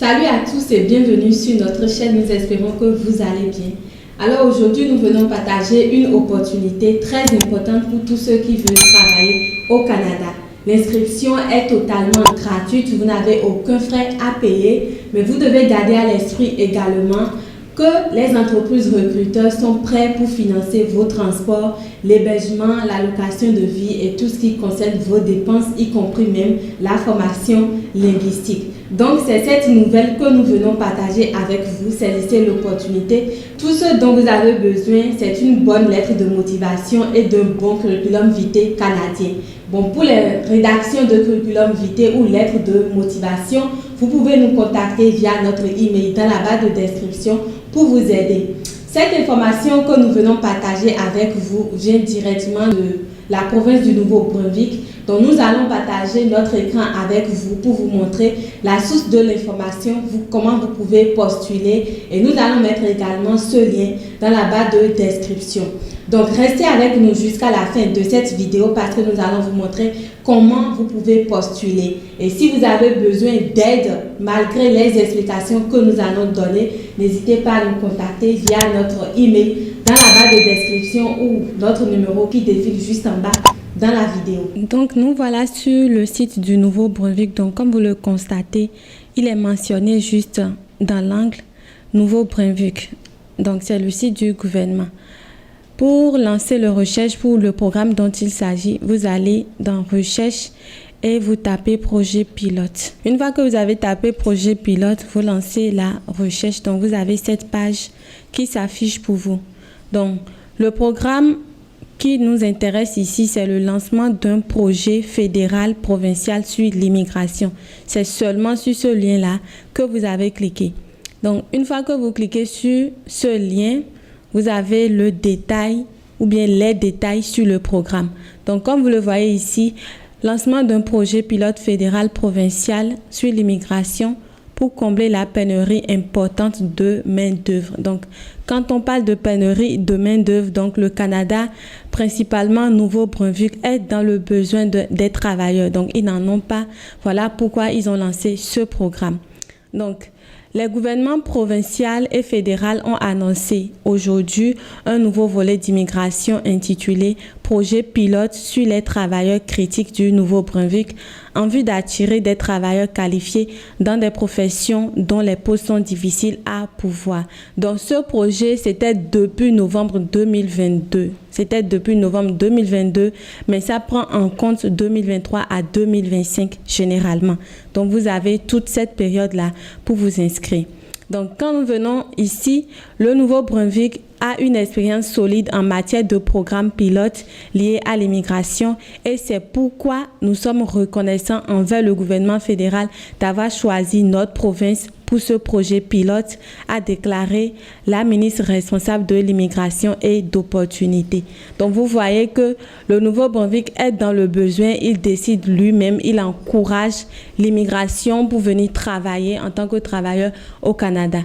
Salut à tous et bienvenue sur notre chaîne. Nous espérons que vous allez bien. Alors aujourd'hui, nous venons partager une opportunité très importante pour tous ceux qui veulent travailler au Canada. L'inscription est totalement gratuite, vous n'avez aucun frais à payer, mais vous devez garder à l'esprit également que les entreprises recruteurs sont prêts pour financer vos transports, l'hébergement, la location de vie et tout ce qui concerne vos dépenses, y compris même la formation linguistique. Donc, c'est cette nouvelle que nous venons partager avec vous, saisissez l'opportunité. Tout ce dont vous avez besoin, c'est une bonne lettre de motivation et d'un bon curriculum vitae canadien. Bon, pour les rédactions de curriculum vitae ou lettres de motivation, vous pouvez nous contacter via notre email dans la barre de description pour vous aider. Cette information que nous venons partager avec vous vient directement de la province du Nouveau-Brunswick. Donc nous allons partager notre écran avec vous pour vous montrer la source de l'information, comment vous pouvez postuler, et nous allons mettre également ce lien dans la barre de description. Donc restez avec nous jusqu'à la fin de cette vidéo parce que nous allons vous montrer comment vous pouvez postuler. Et si vous avez besoin d'aide malgré les explications que nous allons donner, n'hésitez pas à nous contacter via notre email dans la barre de description ou notre numéro qui défile juste en bas dans la vidéo. Donc nous voilà sur le site du Nouveau-Brunswick. Donc comme vous le constatez, il est mentionné juste dans l'angle Nouveau-Brunswick. Donc c'est le site du gouvernement. Pour lancer la recherche pour le programme dont il s'agit, vous allez dans recherche et vous tapez projet pilote. Une fois que vous avez tapé projet pilote, vous lancez la recherche. Donc vous avez cette page qui s'affiche pour vous. Donc le programme qui nous intéresse ici, c'est le lancement d'un projet fédéral provincial sur l'immigration. C'est seulement sur ce lien-là que vous avez cliqué. Donc, une fois que vous cliquez sur ce lien, vous avez le détail ou bien les détails sur le programme. Donc, comme vous le voyez ici, lancement d'un projet pilote fédéral provincial sur l'immigration pour combler la pénurie importante de main-d'œuvre. Donc, quand on parle de pénurie de main-d'œuvre, donc le Canada, principalement Nouveau-Brunswick, est dans le besoin des travailleurs. Donc, ils n'en ont pas. Voilà pourquoi ils ont lancé ce programme. Donc, les gouvernements provinciaux et fédéraux ont annoncé aujourd'hui un nouveau volet d'immigration intitulé Projet pilote sur les travailleurs critiques du Nouveau-Brunswick en vue d'attirer des travailleurs qualifiés dans des professions dont les postes sont difficiles à pourvoir. Donc ce projet, c'était depuis novembre 2022. Mais ça prend en compte 2023 à 2025 généralement. Donc vous avez toute cette période-là pour vous inscrire. Donc, quand nous venons ici, le Nouveau-Brunswick a une expérience solide en matière de programmes pilotes liés à l'immigration et c'est pourquoi nous sommes reconnaissants envers le gouvernement fédéral d'avoir choisi notre province pour ce projet pilote, a déclaré la ministre responsable de l'immigration et d'opportunités. Donc, vous voyez que le Nouveau-Brunswick est dans le besoin, il décide lui-même, il encourage l'immigration pour venir travailler en tant que travailleur au Canada.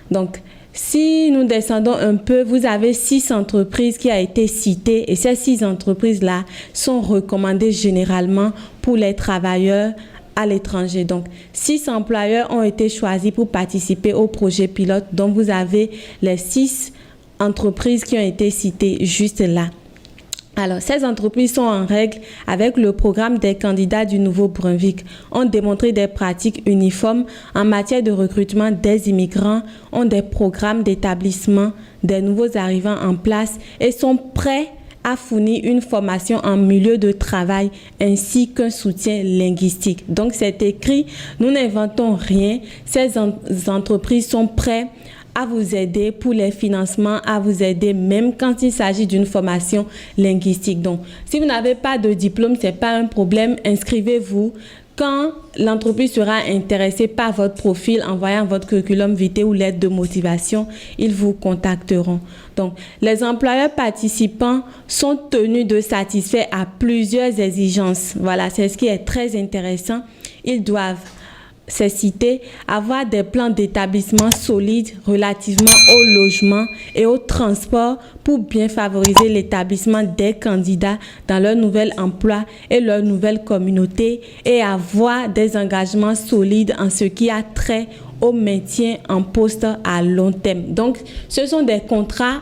Donc, si nous descendons un peu, vous avez 6 entreprises qui ont été citées et ces 6 entreprises-là sont recommandées généralement pour les travailleurs à l'étranger. Donc, 6 employeurs ont été choisis pour participer au projet pilote. Donc, vous avez les 6 entreprises qui ont été citées juste là. Alors, ces entreprises sont en règle avec le programme des candidats du Nouveau-Brunswick, ont démontré des pratiques uniformes en matière de recrutement des immigrants, ont des programmes d'établissement des nouveaux arrivants en place et sont prêts à fournir une formation en milieu de travail ainsi qu'un soutien linguistique. Donc, c'est écrit, nous n'inventons rien, ces entreprises sont prêtes à vous aider pour les financements, à vous aider même quand il s'agit d'une formation linguistique. Donc, si vous n'avez pas de diplôme, ce n'est pas un problème, inscrivez-vous. Quand l'entreprise sera intéressée par votre profil, envoyant votre curriculum vitae ou lettre de motivation, ils vous contacteront. Donc, les employeurs participants sont tenus de satisfaire à plusieurs exigences. Voilà, c'est ce qui est très intéressant. Ils doivent c'est cité, avoir des plans d'établissement solides relativement au logement et au transport pour bien favoriser l'établissement des candidats dans leur nouvel emploi et leur nouvelle communauté et avoir des engagements solides en ce qui a trait au maintien en poste à long terme. Donc, ce sont des contrats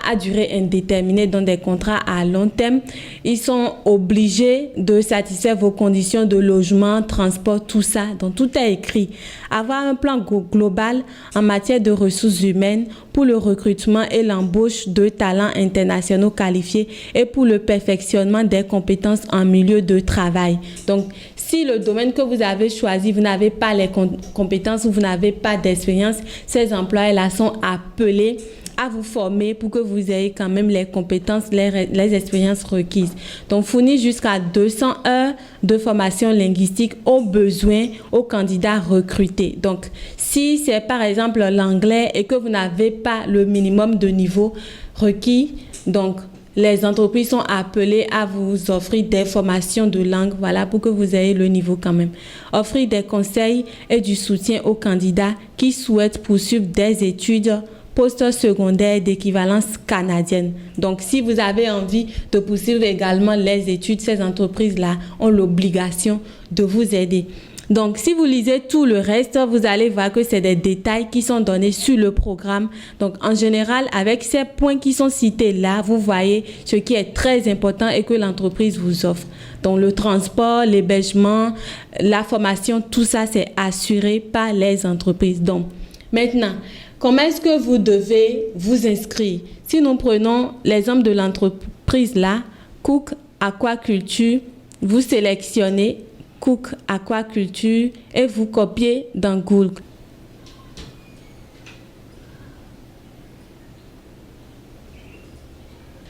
à durée indéterminée, donc des contrats à long terme. Ils sont obligés de satisfaire vos conditions de logement, transport, tout ça. Donc, tout est écrit. Avoir un plan global en matière de ressources humaines pour le recrutement et l'embauche de talents internationaux qualifiés et pour le perfectionnement des compétences en milieu de travail. Donc, si le domaine que vous avez choisi, vous n'avez pas les compétences ou vous n'avez pas d'expérience, ces employés-là sont appelés à vous former pour que vous ayez quand même les compétences, les expériences requises. Donc, fournir jusqu'à 200 heures de formation linguistique au besoin aux candidats recrutés. Donc, si c'est par exemple l'anglais et que vous n'avez pas le minimum de niveau requis, donc les entreprises sont appelées à vous offrir des formations de langue, voilà, pour que vous ayez le niveau quand même. Offrir des conseils et du soutien aux candidats qui souhaitent poursuivre des études post-secondaire d'équivalence canadienne. Donc, si vous avez envie de poursuivre également les études, ces entreprises-là ont l'obligation de vous aider. Donc, si vous lisez tout le reste, vous allez voir que c'est des détails qui sont donnés sur le programme. Donc, en général, avec ces points qui sont cités là, vous voyez ce qui est très important et que l'entreprise vous offre. Donc, le transport, l'hébergement, la formation, tout ça, c'est assuré par les entreprises. Donc, maintenant, comment est-ce que vous devez vous inscrire? Si nous prenons l'exemple de l'entreprise là, Cook Aquaculture, vous sélectionnez Cook Aquaculture et vous copiez dans Google.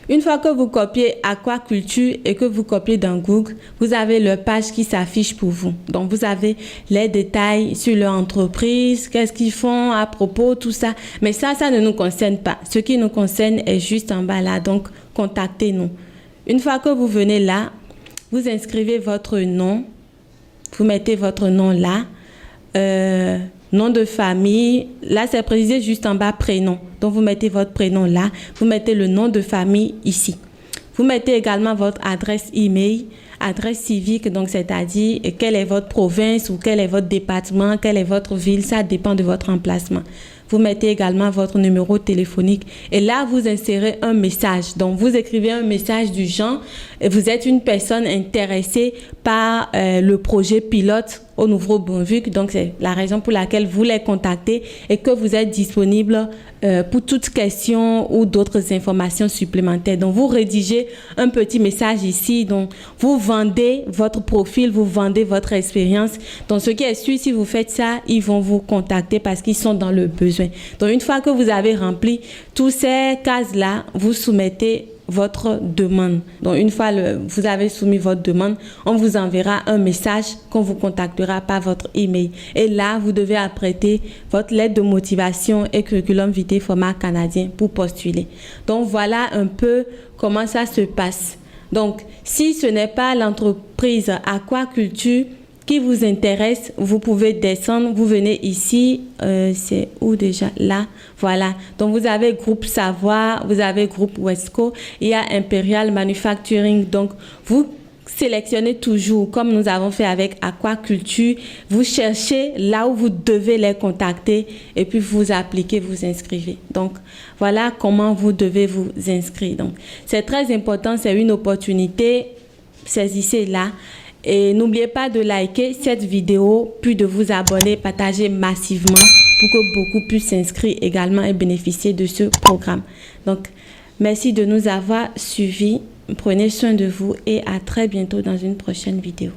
Une fois que vous copiez aquaculture et que vous copiez dans Google, vous avez leur page qui s'affiche pour vous. Donc, vous avez les détails sur leur entreprise, qu'est-ce qu'ils font à propos, tout ça. Mais ça ne nous concerne pas. Ce qui nous concerne est juste en bas là. Donc, contactez-nous. Une fois que vous venez là, vous inscrivez votre nom. Vous mettez votre nom là. Nom de famille, là c'est précisé juste en bas prénom. Donc vous mettez votre prénom là, vous mettez le nom de famille ici. Vous mettez également votre adresse email, adresse civique, donc c'est-à-dire quelle est votre province ou quel est votre département, quelle est votre ville, ça dépend de votre emplacement. Vous mettez également votre numéro téléphonique et là, vous insérez un message. Donc, vous écrivez un message du genre, vous êtes une personne intéressée par le projet pilote au Nouveau-Brunswick. Donc, c'est la raison pour laquelle vous les contactez et que vous êtes disponible pour toute question ou d'autres informations supplémentaires. Donc, vous rédigez un petit message ici. Donc, vous vendez votre profil, vous vendez votre expérience. Donc, ce qui est sûr, si vous faites ça, ils vont vous contacter parce qu'ils sont dans le besoin. Donc, une fois que vous avez rempli toutes ces cases-là, vous soumettez votre demande. Donc, une fois vous avez soumis votre demande, on vous enverra un message qu'on vous contactera par votre email. Et là, vous devez apprêter votre lettre de motivation et curriculum vitae format canadien pour postuler. Donc, voilà un peu comment ça se passe. Donc, si ce n'est pas l'entreprise Aquaculture qui vous intéresse, vous pouvez descendre, vous venez ici, c'est où déjà? Là, voilà. Donc, vous avez groupe Savoir, vous avez groupe Wesco, il y a Imperial Manufacturing. Donc, vous sélectionnez toujours, comme nous avons fait avec Aquaculture, vous cherchez là où vous devez les contacter et puis vous appliquez, vous inscrivez. Donc, voilà comment vous devez vous inscrire. Donc, c'est très important, c'est une opportunité, saisissez-la. Et n'oubliez pas de liker cette vidéo, puis de vous abonner, partager massivement pour que beaucoup puissent s'inscrire également et bénéficier de ce programme. Donc, merci de nous avoir suivis. Prenez soin de vous et à très bientôt dans une prochaine vidéo.